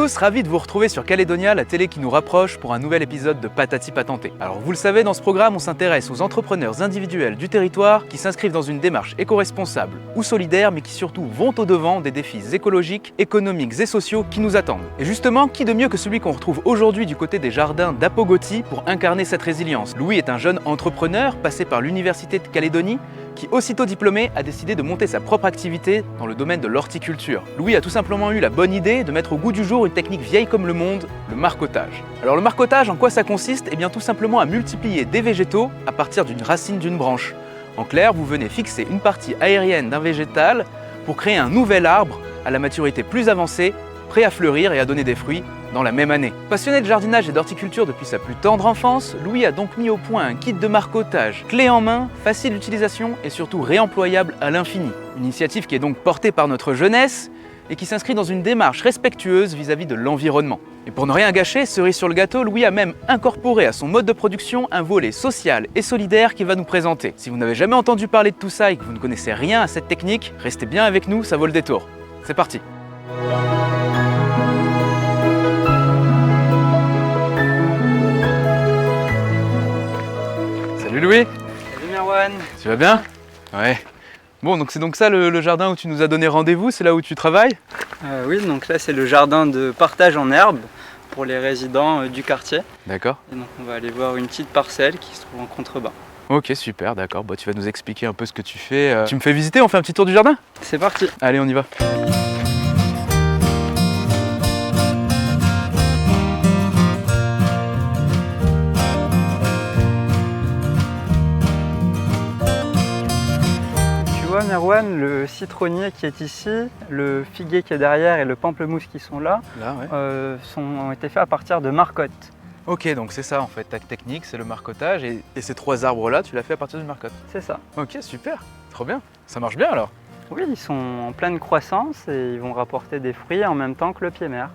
tous, ravi de vous retrouver sur Calédonia, la télé qui nous rapproche pour un nouvel épisode de Patati Patenté. Alors vous le savez, dans ce programme, on s'intéresse aux entrepreneurs individuels du territoire qui s'inscrivent dans une démarche éco-responsable ou solidaire, mais qui surtout vont au-devant des défis écologiques, économiques et sociaux qui nous attendent. Et justement, qui de mieux que celui qu'on retrouve aujourd'hui du côté des jardins d'Apogoti pour incarner cette résilience? Louis est un jeune entrepreneur passé par l'Université de Calédonie qui, aussitôt diplômé, a décidé de monter sa propre activité dans le domaine de l'horticulture. Louis a tout simplement eu la bonne idée de mettre au goût du jour une technique vieille comme le monde, le marcottage. Alors le marcottage, en quoi ça consiste? Eh bien tout simplement à multiplier des végétaux à partir d'une racine d'une branche. En clair, vous venez fixer une partie aérienne d'un végétal pour créer un nouvel arbre à la maturité plus avancée, prêt à fleurir et à donner des fruits dans la même année. Passionné de jardinage et d'horticulture depuis sa plus tendre enfance, Louis a donc mis au point un kit de marcottage clé en main, facile d'utilisation et surtout réemployable à l'infini. Une initiative qui est donc portée par notre jeunesse et qui s'inscrit dans une démarche respectueuse vis-à-vis de l'environnement. Et pour ne rien gâcher, cerise sur le gâteau, Louis a même incorporé à son mode de production un volet social et solidaire qu'il va nous présenter. Si vous n'avez jamais entendu parler de tout ça et que vous ne connaissez rien à cette technique, restez bien avec nous, ça vaut le détour. C'est parti! Salut Louis! Salut Merwan! Tu vas bien? Ouais. Bon, donc c'est donc ça le jardin où tu nous as donné rendez-vous, c'est là où tu travailles? Oui, donc là c'est le jardin de partage en herbe pour les résidents du quartier. D'accord. Et donc on va aller voir une petite parcelle qui se trouve en contrebas. Ok, super, d'accord. Bon, tu vas nous expliquer un peu ce que tu fais. Tu me fais visiter, on fait un petit tour du jardin? C'est parti! Allez, on y va. Merwan, le citronnier qui est ici, le figuier qui est derrière et le pamplemousse qui sont là, ouais. ont été faits à partir de marcotte. Ok, donc c'est ça en fait, ta technique, c'est le marcottage et ces trois arbres-là, tu l'as fait à partir d'une marcotte. C'est ça. Ok, super, trop bien. Ça marche bien alors? Oui, ils sont en pleine croissance et ils vont rapporter des fruits en même temps que le pied-mère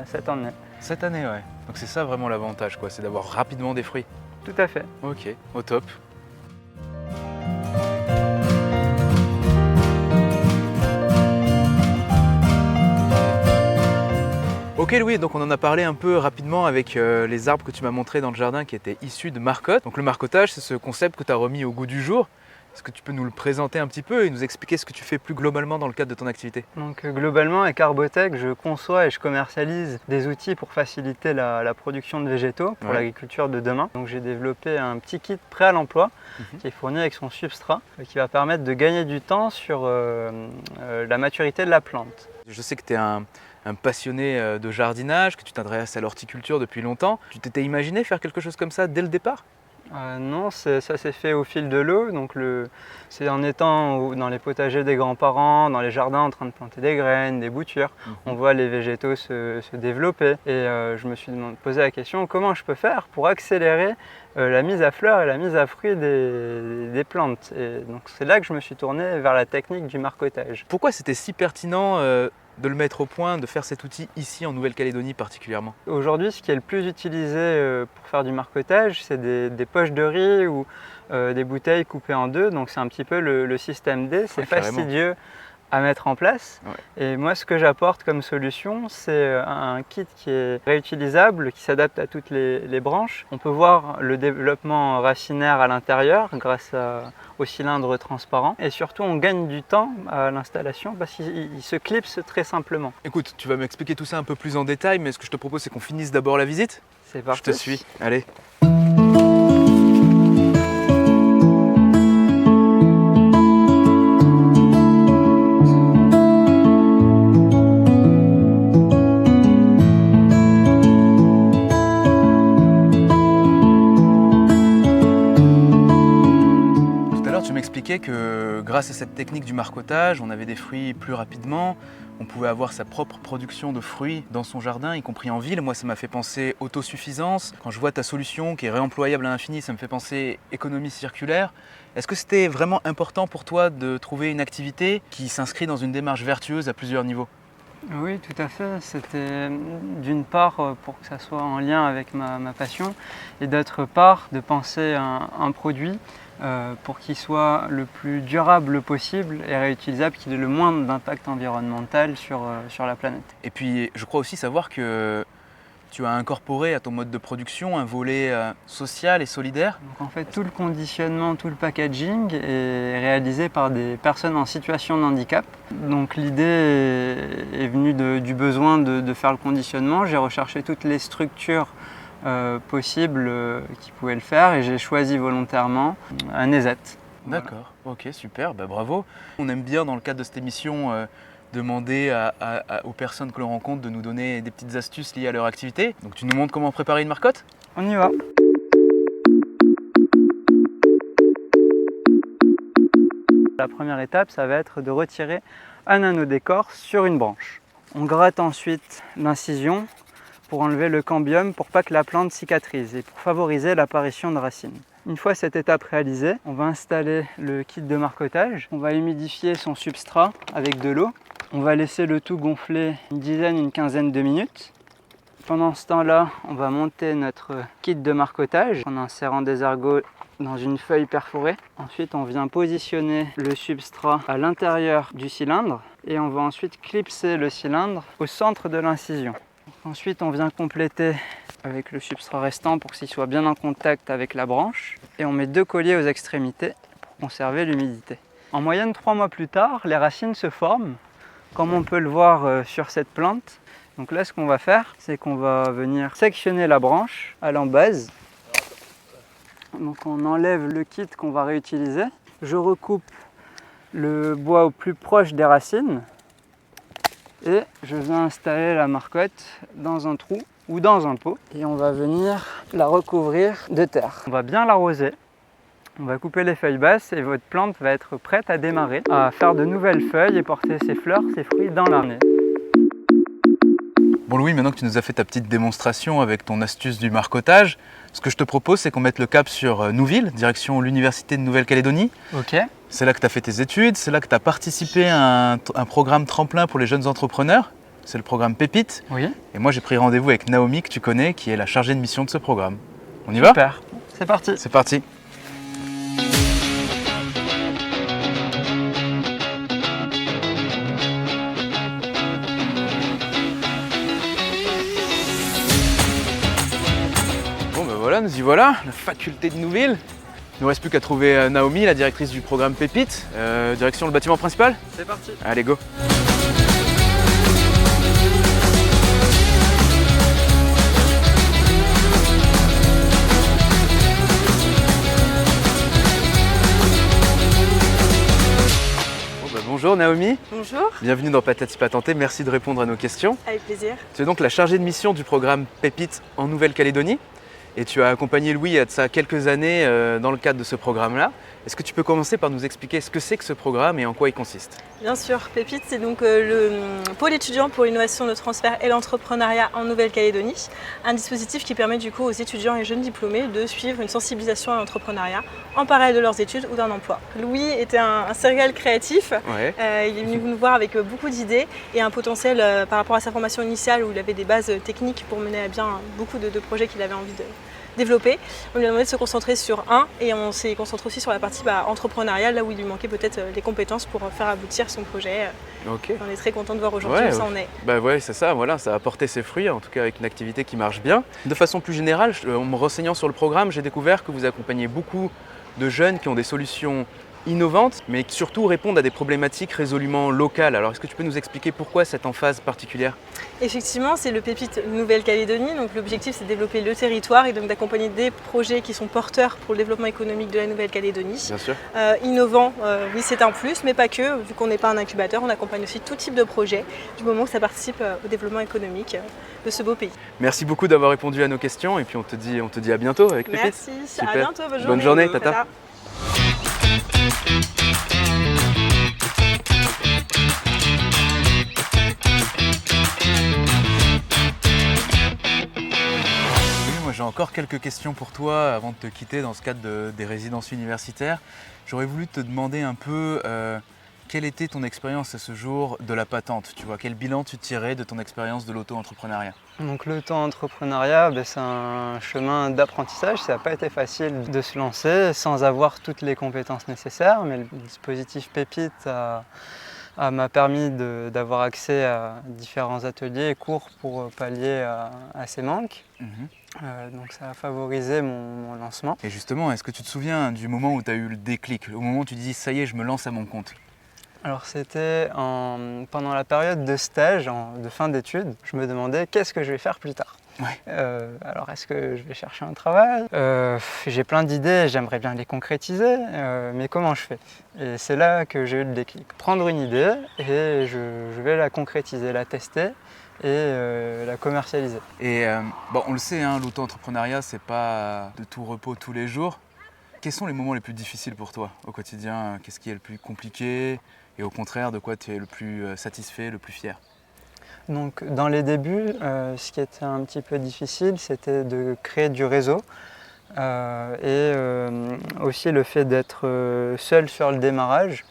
cette année. Cette année, ouais. Donc c'est ça vraiment l'avantage, quoi, c'est d'avoir rapidement des fruits. Tout à fait. Ok, au top. Ok Louis, donc on en a parlé un peu rapidement avec les arbres que tu m'as montrés dans le jardin qui étaient issus de marcotte. Donc le marcottage, c'est ce concept que tu as remis au goût du jour. Est-ce que tu peux nous le présenter un petit peu et nous expliquer ce que tu fais plus globalement dans le cadre de ton activité? Donc globalement avec Arbotech, je conçois et je commercialise des outils pour faciliter la production de végétaux pour l'agriculture de demain. Donc j'ai développé un petit kit prêt à l'emploi qui est fourni avec son substrat qui va permettre de gagner du temps sur la maturité de la plante. Je sais que tu es un passionné de jardinage, que tu t'intéresses à l'horticulture depuis longtemps. Tu t'étais imaginé faire quelque chose comme ça dès le départ? Non, ça s'est fait au fil de l'eau. C'est en étant dans les potagers des grands-parents, dans les jardins en train de planter des graines, des boutures. On voit les végétaux se développer. Et je me suis posé la question, comment je peux faire pour accélérer la mise à fleur et la mise à fruit des plantes. Et donc c'est là que je me suis tourné vers la technique du marcottage. Pourquoi c'était si pertinent de le mettre au point, de faire cet outil ici en Nouvelle-Calédonie particulièrement? Aujourd'hui, ce qui est le plus utilisé pour faire du marcottage, c'est des poches de riz ou des bouteilles coupées en deux. Donc c'est un petit peu le système D, c'est fastidieux à mettre en place. Et moi, ce que j'apporte comme solution, c'est un kit qui est réutilisable, qui s'adapte à toutes les branches. On peut voir le développement racinaire à l'intérieur grâce au cylindre transparent. Et surtout, on gagne du temps à l'installation parce qu'il se clipse très simplement. Écoute, tu vas m'expliquer tout ça un peu plus en détail, mais ce que je te propose, c'est qu'on finisse d'abord la visite. C'est parti. Je te suis, allez. Que grâce à cette technique du marcottage, on avait des fruits plus rapidement, on pouvait avoir sa propre production de fruits dans son jardin, y compris en ville. Moi, ça m'a fait penser autosuffisance. Quand je vois ta solution qui est réemployable à l'infini, ça me fait penser économie circulaire. Est-ce que c'était vraiment important pour toi de trouver une activité qui s'inscrit dans une démarche vertueuse à plusieurs niveaux? Oui, tout à fait. C'était d'une part pour que ça soit en lien avec ma passion et d'autre part de penser un produit pour qu'il soit le plus durable possible et réutilisable, qu'il ait le moins d'impact environnemental sur la planète. Et puis je crois aussi savoir que tu as incorporé à ton mode de production un volet social et solidaire. Donc en fait, tout le conditionnement, tout le packaging est réalisé par des personnes en situation de handicap. Donc l'idée est venue du besoin de faire le conditionnement. J'ai recherché toutes les structures possibles qui pouvaient le faire et j'ai choisi volontairement un ESAT. D'accord, voilà. Ok, super, bah, bravo. On aime bien dans le cadre de cette émission demander aux personnes que l'on rencontre de nous donner des petites astuces liées à leur activité. Donc tu nous montres comment préparer une marcotte ? On y va. La première étape, ça va être de retirer un anneau d'écorce sur une branche. On gratte ensuite l'incision pour enlever le cambium pour pas que la plante cicatrise et pour favoriser l'apparition de racines. Une fois cette étape réalisée, on va installer le kit de marcottage. On va humidifier son substrat avec de l'eau. On va laisser le tout gonfler une quinzaine de minutes. Pendant ce temps-là, on va monter notre kit de marcottage en insérant des ergots dans une feuille perforée. Ensuite, on vient positionner le substrat à l'intérieur du cylindre et on va ensuite clipser le cylindre au centre de l'incision. Ensuite, on vient compléter avec le substrat restant pour qu'il soit bien en contact avec la branche et on met 2 colliers aux extrémités pour conserver l'humidité. En moyenne, 3 mois plus tard, les racines se forment, comme on peut le voir sur cette plante. Donc là, ce qu'on va faire, c'est qu'on va venir sectionner la branche à l'embase. Donc on enlève le kit qu'on va réutiliser. Je recoupe le bois au plus proche des racines et je viens installer la marcotte dans un trou ou dans un pot et on va venir la recouvrir de terre. On va bien l'arroser. On va couper les feuilles basses et votre plante va être prête à démarrer, à faire de nouvelles feuilles et porter ses fleurs, ses fruits dans l'année. Bon Louis, maintenant que tu nous as fait ta petite démonstration avec ton astuce du marcottage, ce que je te propose, c'est qu'on mette le cap sur Nouville, direction l'Université de Nouvelle-Calédonie. Ok. C'est là que tu as fait tes études, c'est là que tu as participé à un programme tremplin pour les jeunes entrepreneurs. C'est le programme Pépite. Oui. Et moi, j'ai pris rendez-vous avec Naomi, que tu connais, qui est la chargée de mission de ce programme. On y va ? Super. C'est parti. C'est parti. Voilà, nous y voilà, la faculté de Nouville. Il ne nous reste plus qu'à trouver Naomi, la directrice du programme Pépite. Direction le bâtiment principal ? C'est parti. Allez, go. Bonjour Naomi. Bonjour. Bienvenue dans Patati Patenté, merci de répondre à nos questions. Avec plaisir. Tu es donc la chargée de mission du programme Pépite en Nouvelle-Calédonie et tu as accompagné Louis il y a de ça quelques années dans le cadre de ce programme-là. Est-ce que tu peux commencer par nous expliquer ce que c'est que ce programme et en quoi il consiste ? Bien sûr, Pépite, c'est donc le pôle étudiant pour l'innovation, le transfert et l'entrepreneuriat en Nouvelle-Calédonie. Un dispositif qui permet du coup aux étudiants et jeunes diplômés de suivre une sensibilisation à l'entrepreneuriat en parallèle de leurs études ou d'un emploi. Louis était un serial créatif, ouais. Il est venu nous voir avec beaucoup d'idées et un potentiel par rapport à sa formation initiale où il avait des bases techniques pour mener à bien beaucoup de projets qu'il avait envie de développer. On lui a demandé de se concentrer sur un et on s'est concentré aussi sur la partie entrepreneuriale, là où il lui manquait peut-être les compétences pour faire aboutir son projet. Okay. On est très content de voir aujourd'hui où ça en est. Bah ouais, c'est ça, voilà, ça a apporté ses fruits, en tout cas avec une activité qui marche bien. De façon plus générale, en me renseignant sur le programme, j'ai découvert que vous accompagnez beaucoup de jeunes qui ont des solutions innovantes, mais qui surtout répondent à des problématiques résolument locales. Alors est-ce que tu peux nous expliquer pourquoi cette emphase particulière ? Effectivement, c'est le Pépite Nouvelle-Calédonie. Donc l'objectif, c'est de développer le territoire et donc d'accompagner des projets qui sont porteurs pour le développement économique de la Nouvelle-Calédonie. Bien sûr. Innovant, oui, c'est un plus, mais pas que. Vu qu'on n'est pas un incubateur, on accompagne aussi tout type de projet, du moment que ça participe au développement économique de ce beau pays. Merci beaucoup d'avoir répondu à nos questions et puis on te dit à bientôt avec Pépite. Merci, super. À bientôt, bonne journée, tata. J'ai encore quelques questions pour toi avant de te quitter dans ce cadre des résidences universitaires. J'aurais voulu te demander un peu Quelle était ton expérience à ce jour de la patente? Tu vois, quel bilan tu tirais de ton expérience de l'auto-entrepreneuriat? Donc l'auto-entrepreneuriat, c'est un chemin d'apprentissage. Ça n'a pas été facile de se lancer sans avoir toutes les compétences nécessaires, mais le dispositif Pépite m'a permis d'avoir accès à différents ateliers et cours pour pallier à ces manques. Donc ça a favorisé mon lancement. Et justement, est-ce que tu te souviens du moment où tu as eu le déclic, au moment où tu dis « ça y est, je me lance à mon compte » ? Alors c'était pendant la période de stage, de fin d'études, je me demandais qu'est-ce que je vais faire plus tard. Ouais. Alors est-ce que je vais chercher un travail? J'ai plein d'idées, j'aimerais bien les concrétiser, mais comment je fais? Et c'est là que j'ai eu le déclic. Prendre une idée et je vais la concrétiser, la tester et la commercialiser. Et bon, on le sait, hein, l'auto-entrepreneuriat, c'est pas de tout repos tous les jours. Quels sont les moments les plus difficiles pour toi au quotidien? Qu'est-ce qui est le plus compliqué? Et au contraire, de quoi tu es le plus satisfait, le plus fier? Donc, dans les débuts, ce qui était un petit peu difficile, c'était de créer du réseau et aussi le fait d'être seul sur le démarrage.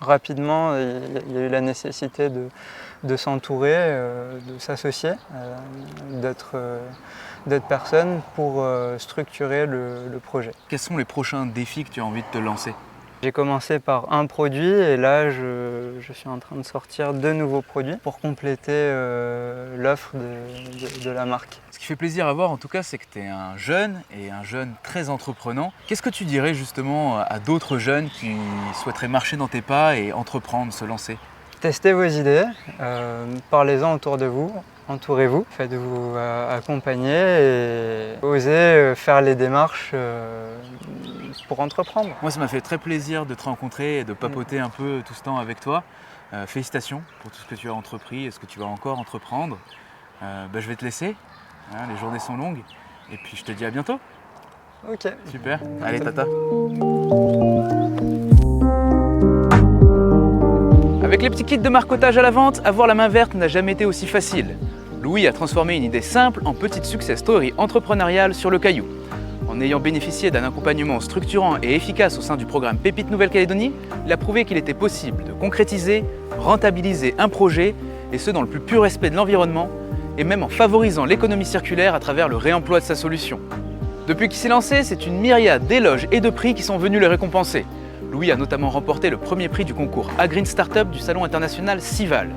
Rapidement, il y a eu la nécessité de s'entourer, de s'associer, d'autres personnes pour structurer le projet. Quels sont les prochains défis que tu as envie de te lancer? J'ai commencé par un produit et là je suis en train de sortir 2 nouveaux produits pour compléter l'offre de la marque. Ce qui fait plaisir à voir en tout cas, c'est que tu es un jeune et un jeune très entreprenant. Qu'est-ce que tu dirais justement à d'autres jeunes qui souhaiteraient marcher dans tes pas et entreprendre, se lancer? Testez vos idées, parlez-en autour de vous, entourez-vous, faites-vous accompagner et osez faire les démarches pour entreprendre. Moi, ça m'a fait très plaisir de te rencontrer et de papoter un peu tout ce temps avec toi. Félicitations pour tout ce que tu as entrepris et ce que tu vas encore entreprendre. Je vais te laisser, hein, les journées sont longues, et puis je te dis à bientôt. Ok. Super, allez tata. Avec les petits kits de marcotage à la vente, avoir la main verte n'a jamais été aussi facile. Louis a transformé une idée simple en petite success story entrepreneuriale sur le caillou. En ayant bénéficié d'un accompagnement structurant et efficace au sein du programme Pépite Nouvelle-Calédonie, il a prouvé qu'il était possible de concrétiser, rentabiliser un projet, et ce dans le plus pur respect de l'environnement, et même en favorisant l'économie circulaire à travers le réemploi de sa solution. Depuis qu'il s'est lancé, c'est une myriade d'éloges et de prix qui sont venus le récompenser. Louis a notamment remporté le premier prix du concours A-Green Startup du salon international Cival.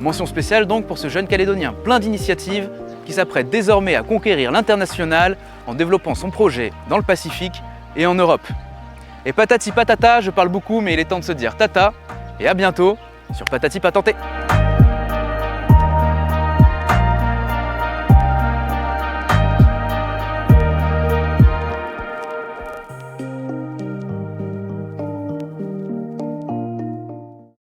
Mention spéciale donc pour ce jeune Calédonien plein d'initiatives qui s'apprête désormais à conquérir l'international en développant son projet dans le Pacifique et en Europe. Et patati patata, je parle beaucoup mais il est temps de se dire tata et à bientôt sur Patati Patenté.